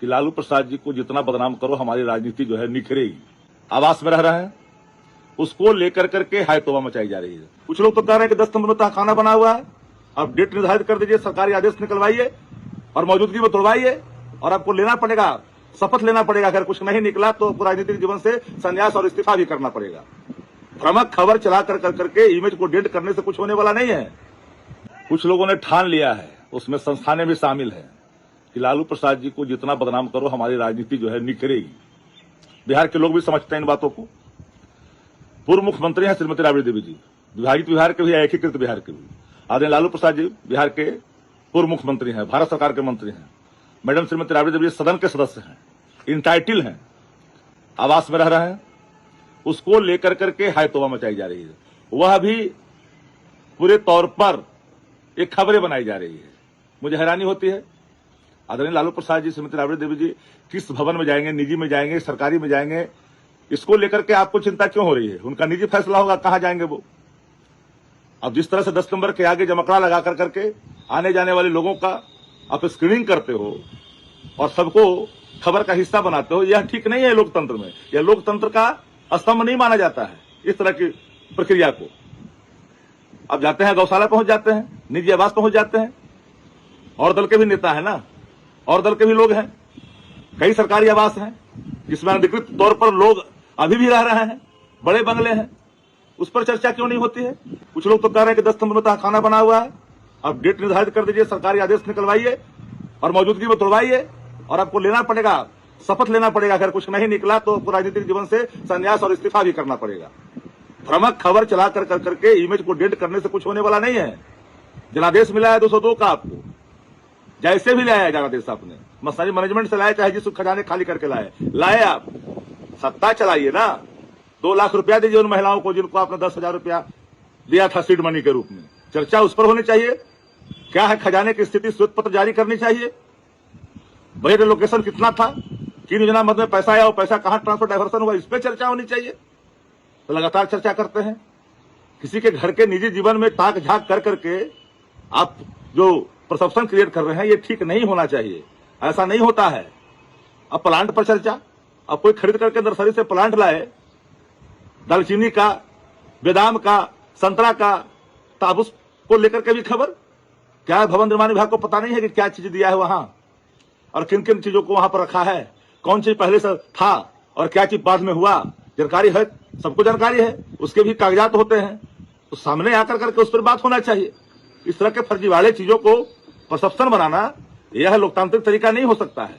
कि लालू प्रसाद जी को जितना बदनाम करो हमारी राजनीति जो है निखरेगी। आवास में रह रहे हैं, उसको लेकर करके हाय तौबा मचाई जा रही है। कुछ लोग तो कह रहे हैं कि 10 सितंबर में खाना बना हुआ है, अब डेट निर्धारित कर दीजिए, सरकारी आदेश निकलवाइए और मौजूदगी में तोड़वाइए और आपको लेना पड़ेगा, शपथ लेना पड़ेगा। अगर कुछ नहीं निकला तो राजनीतिक जीवन से संन्यास और इस्तीफा भी करना पड़ेगा। भ्रामक खबर चला कर करके इमेज को डेट करने से कुछ होने वाला नहीं है। कुछ लोगों ने ठान लिया है, उसमें संस्थानें भी शामिल है, कि लालू प्रसाद जी को जितना बदनाम करो हमारी राजनीति जो है निखरेगी। बिहार के लोग भी समझते हैं इन बातों को। पूर्व मुख्यमंत्री हैं श्रीमती राबड़ी देवी जी, विभाजित बिहार के भी, एकीकृत बिहार के भी। आदरणीय लालू प्रसाद जी बिहार के पूर्व मुख्यमंत्री हैं, भारत सरकार के मंत्री हैं। मैडम श्रीमती राबड़ी देवी सदन के सदस्य हैं, इंटाइटिल हैं, आवास में रह रहे हैं, उसको लेकर करके हाय तौबा मचाई जा रही है। वह भी पूरे तौर पर एक खबरें बनाई जा रही है। मुझे हैरानी होती है, आदरणीय लालू प्रसाद जी, श्रीमती राबड़ी देवी जी किस भवन में जाएंगे, निजी में जाएंगे, सरकारी में जाएंगे, इसको लेकर के आपको चिंता क्यों हो रही है? उनका निजी फैसला होगा, कहां जाएंगे वो। अब जिस तरह से 10 नंबर के आगे जमकड़ा लगा करके आने जाने वाले लोगों का आप स्क्रीनिंग करते हो और सबको खबर का हिस्सा बनाते हो, यह ठीक नहीं है लोकतंत्र में। यह लोकतंत्र का स्तंभ नहीं माना जाता है इस तरह की प्रक्रिया को। अब जाते हैं, गौशाला पहुंच जाते हैं, निजी आवास पहुंच जाते हैं, और दल के भी नेता है ना, और दल के भी लोग हैं, कई सरकारी आवास हैं जिसमें अधिकृत तौर पर लोग अभी भी रह रहे हैं, बड़े बंगले हैं, उस पर चर्चा क्यों नहीं होती है? कुछ लोग तो कह रहे हैं कि 10 सितंबर में खाना बना हुआ है, अब डेट निर्धारित कर दीजिए, सरकारी आदेश निकलवाइए और मौजूदगी में तोड़वाइए और आपको लेना पड़ेगा, शपथ लेना पड़ेगा। अगर कुछ नहीं निकला तो राजनीतिक जीवन से संन्यास और इस्तीफा भी करना पड़ेगा। भ्रामक खबर चला कर करके इमेज को डेट करने से कुछ होने वाला नहीं है। जनादेश मिला है 202 का, आपको जैसे भी लाया जनादेश आपने, मसारी मैनेजमेंट से लाए, चाहे जिस खजाने खाली करके लाए आप सत्ता चलाइए ना। 2 लाख रुपया दीजिए उन महिलाओं को जिनको आपने 10,000 रुपया दिया था सीड मनी के रूप में। चर्चा उस पर होनी चाहिए। क्या है खजाने की स्थिति, श्वेत पत्र जारी करनी चाहिए। बजट एलोकेशन कितना था, किन योजना मद में पैसा आया, वो पैसा कहां ट्रांसफर डायवर्सन हुआ, इस पर चर्चा होनी चाहिए। तो लगातार चर्चा करते हैं। किसी के घर के निजी जीवन में ताक झांक कर करके आप जो परसेप्शन क्रिएट कर रहे हैं, ये ठीक नहीं होना चाहिए। ऐसा नहीं होता है। अब प्लांट पर चर्चा, अब कोई खरीद करके नर्सरी से प्लांट लाए, दालचीनी का, बेदाम का, संतरा का, तो अब उसको लेकर के भी खबर। क्या भवन निर्माण विभाग को पता नहीं है कि क्या चीज दिया है वहां और किन किन चीजों को वहां पर रखा है, कौन चीज पहले से था और क्या चीज बाद में हुआ, जानकारी है, सबको जानकारी है, उसके भी कागजात होते हैं। तो सामने आकर करके उस पर बात होना चाहिए। इस तरह के फर्जीवाड़े चीजों को परसेप्शन बनाना, यह लोकतांत्रिक तरीका नहीं हो सकता है।